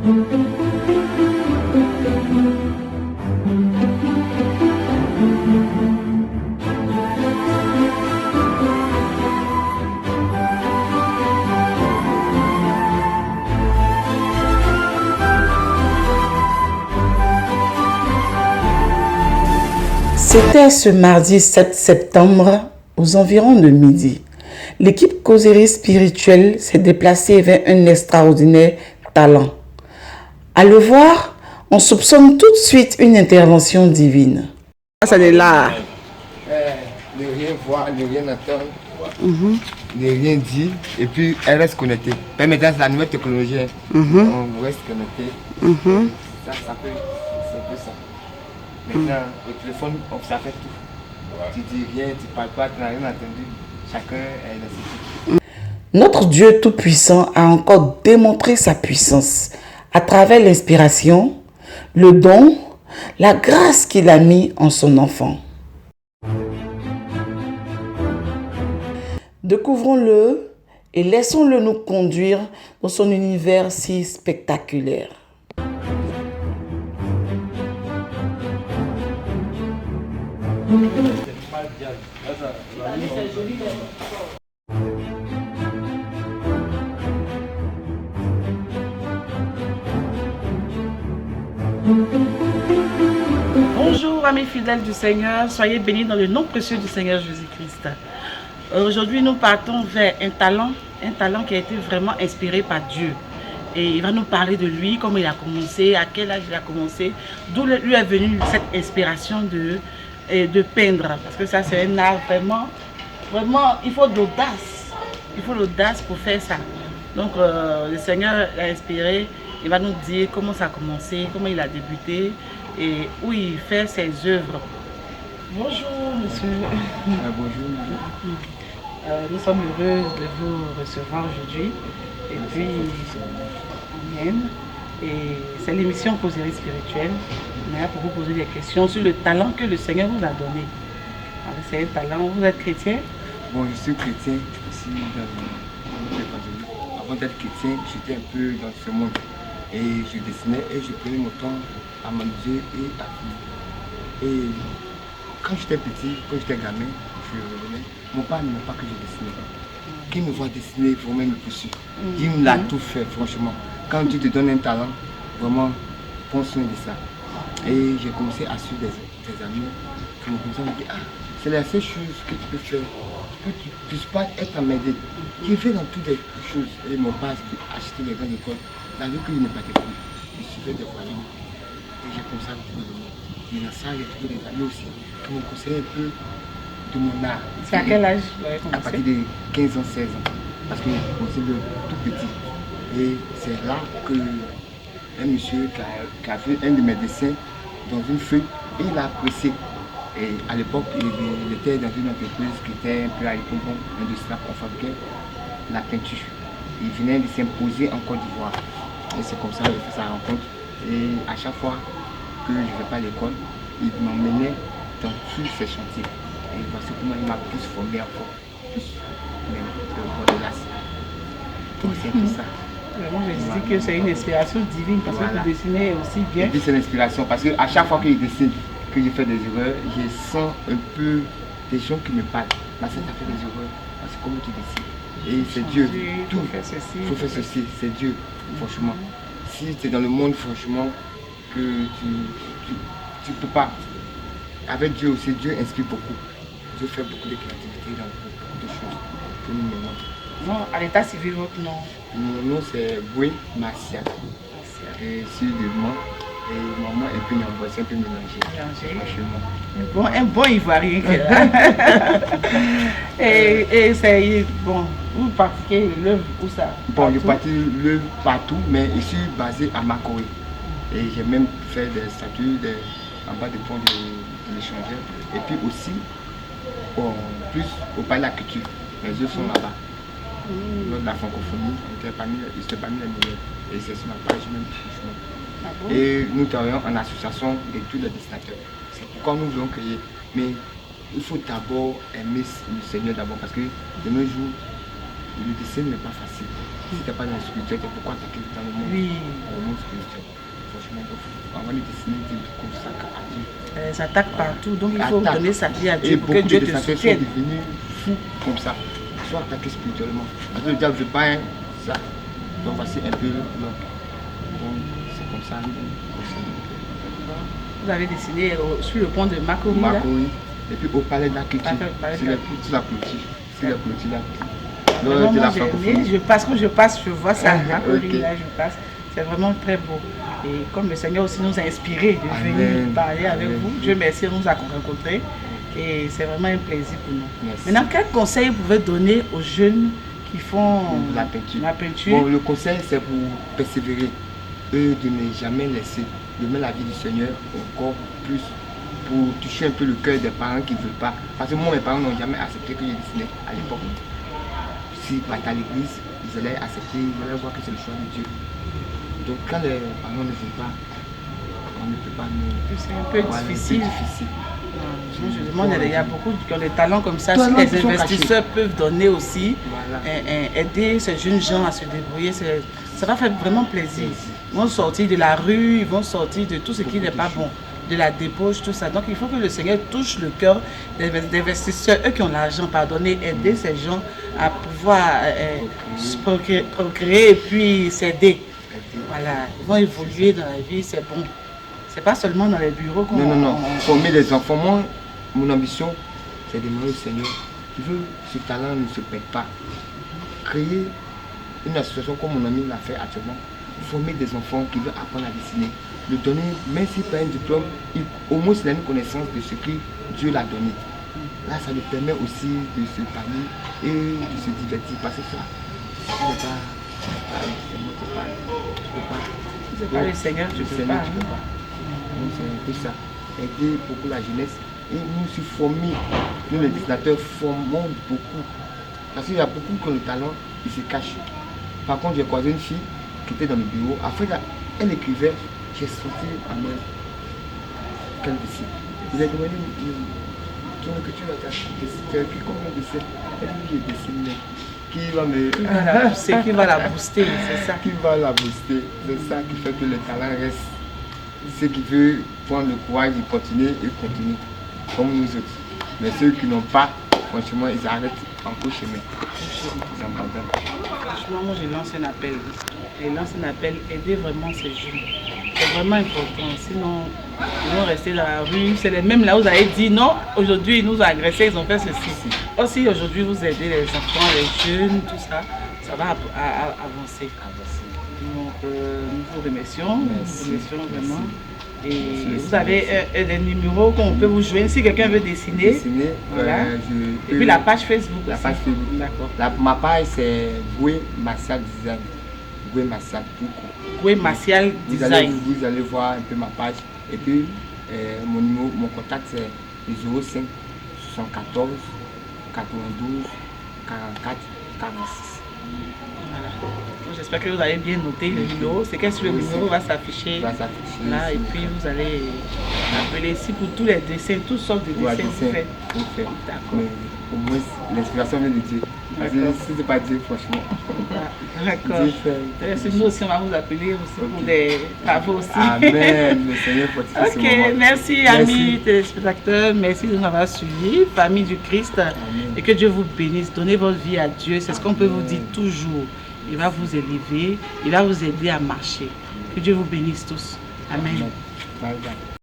C'était ce mardi 7 septembre aux environs de midi. L'équipe causerie spirituelle s'est déplacée vers un extraordinaire talent. À le voir, on soupçonne tout de suite une intervention divine. Ça est là. Ne rien voir, ne rien entendre, ne rien dire, et puis elle reste connectée. Permettant la nouvelle technologie, on reste connecté. Ça peut, c'est un peu ça. Maintenant, au téléphone, ça fait tout. Tu dis rien, tu parles pas, tu n'as rien entendu. Chacun est dans ses trucs. Notre Dieu Tout-Puissant a encore démontré sa puissance à travers l'inspiration, le don, la grâce qu'il a mis en son enfant. Découvrons-le et laissons-le nous conduire dans son univers si spectaculaire. Bonjour amis fidèles du Seigneur, soyez bénis dans le nom précieux du Seigneur Jésus-Christ. Aujourd'hui nous partons vers un talent qui a été vraiment inspiré par Dieu. Et il va nous parler de lui, comment il a commencé, à quel âge il a commencé, d'où lui est venue cette inspiration de peindre. Parce que ça c'est un art vraiment, il faut de l'audace. Il faut l'audace pour faire ça. Donc le Seigneur l'a inspiré, il va nous dire comment ça a commencé, comment il a débuté et où il fait ses œuvres. Bonjour monsieur. Bonjour. Nous sommes heureux de vous recevoir aujourd'hui. Et puis, amen. Et c'est l'émission Causerie spirituelle. On est là pour vous poser des questions sur le talent que le Seigneur vous a donné. C'est un talent. Vous êtes chrétien? Bon, je suis chrétien ici dans le Cameroun. Avant d'être chrétien, j'étais un peu dans ce monde. Et je dessinais et je prenais mon temps à m'amuser et à vivre. Et quand j'étais petit, quand j'étais gamin, je revenais. Mon père n'aimait pas que je dessinais. Qui me voit dessiner, vraiment me poursuit. Il me l'a tout fait, franchement. Quand Dieu te donne un talent, vraiment, prends soin de ça. Et j'ai commencé à suivre des amis qui m'ont commencé à me dire, ah, c'est la seule chose que tu peux faire, que tu ne puisses pas être emmerdé. Tu fais dans toutes les choses. Et mon père a acheté les grandes écoles. La vie qu'il n'est pas d'école, il suivait des voyants. Et j'ai commencé à me dire, mais dans ça, j'ai trouvé des amis aussi qui m'ont conseillé un peu de mon art. C'est à quel âge vous avez À partir de 15 ans, 16 ans. Parce que j'ai commencé de tout petit. Et c'est là que un monsieur qui a fait un de mes dessins dans une feuille, et il a apprécié. Et à l'époque, il était dans une entreprise qui était un peu à l'époque industrielle pour fabriquer la peinture. Il venait de s'imposer en Côte d'Ivoire. Et c'est comme ça qu'il a fait sa rencontre. Et à chaque fois que je ne vais pas à l'école, il m'emmenait dans tous ses chantiers. Et voici comment il m'a plus formé encore, plus même de l'as. Donc c'est un peu ça. Moi je dis que c'est une inspiration divine parce que vous dessinez aussi bien. C'est l'inspiration parce qu'à chaque fois que je dessine, que je fais des erreurs, je sens un peu des gens qui me parlent. Parce que tu as fait des erreurs, parce que comment tu dessines. Et c'est Dieu, tout. Il faut faire ceci, c'est Dieu, franchement. Si tu es dans le monde, franchement, que tu ne peux pas. Avec Dieu aussi, Dieu inspire beaucoup. Dieu fait beaucoup de créativité dans beaucoup de choses que nous menons. Non, à l'état civil, votre nom? Mon nom c'est Boué Marcia. Et c'est de moi. Et maman est un peu c'est un peu mélangé. Un bon Ivoirien qui est là. et c'est bon, vous pratiquez l'œuvre où ça? Bon, je pratique l'œuvre partout, mais je suis basé à Makoé. Et j'ai même fait des statues en bas du pont de l'échangeur. Et puis aussi, plus au Palais de la Culture. Les œuvres sont là-bas. Lors de la francophonie, c'était parmi les meilleurs. Et c'est sur ma page même. Ah bon? Et nous travaillons en association de tous les dessinateurs. C'est pourquoi nous voulons créer. Mais il faut d'abord aimer le Seigneur d'abord parce que de nos jours, le dessin n'est pas facile. Si tu n'es pas dans le spirituel, pourquoi attaquer dans le monde spirituel? Franchement, avant de dessiner, tu consacres à Dieu. Elles attaquent partout, donc il faut donner sa vie à Dieu pour que Dieu te soutienne. Sont devenus fous comme ça. Soit attaqués spirituellement. Parce que le diable ne veut pas ça. Donc voici un peu donc c'est comme ça. Vous avez dessiné sur le pont de Makori. Makori. Et puis au palais de la culture. C'est la clôture. C'est la clôture là. De la francophonie. Je passe, je vois ça. Makori, là, je passe. C'est vraiment très beau. Et comme le Seigneur aussi nous a inspirés de venir parler avec vous, Dieu merci, nous a rencontrés. Et c'est vraiment un plaisir pour nous. Merci. Maintenant, quel conseil vous pouvez donner aux jeunes qui font la peinture? Bon, le conseil, c'est pour persévérer. Eux, de ne jamais laisser, de mettre la vie du Seigneur encore plus, pour toucher un peu le cœur des parents qui ne veulent pas. Parce que moi, mes parents n'ont jamais accepté que je dessinais à l'époque. Si partaient à l'église, ils allaient accepter, ils allaient voir que c'est le choix de Dieu. Donc quand les parents ne veulent pas, on ne peut pas nous... C'est un peu difficile. Je demande, il y a beaucoup qui ont des talents comme ça. Si les investisseurs peuvent donner aussi, aider ces jeunes gens à se débrouiller, ça va faire vraiment plaisir. Ils vont sortir de la rue, ils vont sortir de tout ce qui n'est pas bon, de la débauche, tout ça. Donc il faut que le Seigneur touche le cœur des investisseurs, eux qui ont l'argent, pardonner, aider ces gens à pouvoir procréer et puis s'aider. Voilà, ils vont évoluer dans la vie, c'est bon. C'est pas seulement dans les bureaux qu'on... Non. Former les enfants. Moi, mon ambition, c'est de demander au Seigneur. Je veux que ce talent ne se perde pas. Créer une association comme mon ami l'a fait actuellement. Former des enfants qui veulent apprendre à dessiner. Le donner, même s'il pas un diplôme, au moins il a une connaissance de ce que Dieu l'a donné. Là, ça lui permet aussi de se parler et de se divertir. Parce que ça, c'est pas le Seigneur, tu peux pas. Donc c'est un peu ça, aider beaucoup la jeunesse et nous aussi former, nous les dessinateurs formons beaucoup. Parce qu'il y a beaucoup qui ont le talent, ils se cachent. Par contre, j'ai croisé une fille qui était dans le bureau, après elle écrivait, j'ai senti en elle qu'elle dessine. Il a demandé ton écriture à ta qui combien de dessins? Elle dit je dessine. Qui va me pousser, qui va la booster, c'est ça. Qui va la booster, c'est ça qui fait que le talent reste. Ceux qui veulent prendre le courage de continuer, ils continuent, comme nous autres. Mais ceux qui n'ont pas, franchement, ils arrêtent en cours chemin. Franchement, moi je lance un appel. Aider vraiment ces jeunes. C'est vraiment important. Sinon, ils vont rester dans la rue. C'est les mêmes là où vous avez dit non, aujourd'hui ils nous ont agressés, ils ont fait ceci. Aussi aujourd'hui vous aidez les enfants, les jeunes, tout ça, ça va avancer. Donc nous vous remercions, vraiment. Et vous avez des numéros qu'on peut vous joindre si quelqu'un veut dessiner. Voilà. Et puis la page Facebook. La page Facebook. D'accord. Ma page c'est Goué Martial Design. Goué Martial tout court. Goué Martial Design. Vous allez voir un peu ma page. Et puis mon numéro, mon contact c'est 05 74 92 44 46. Voilà. J'espère que vous avez bien noté le numéro. C'est qu'est-ce que le numéro va s'afficher là et puis vous allez appeler ici pour tous les dessins, toutes sortes de dessins que vous faites. D'accord. Au moins l'inspiration vient de Dieu. Parce que si ce n'est pas Dieu, franchement. D'accord. Nous aussi on va vous appeler aussi pour des travaux aussi. Amen. Le Seigneur fortifie ce moment. Ok, merci amis téléspectateurs, merci de nous avoir suivis, famille du Christ. Amen. Et que Dieu vous bénisse. Donnez votre vie à Dieu, c'est ce qu'on peut vous dire toujours. Il va vous élever, il va vous aider à marcher. Que Dieu vous bénisse tous. Amen. Bye bye.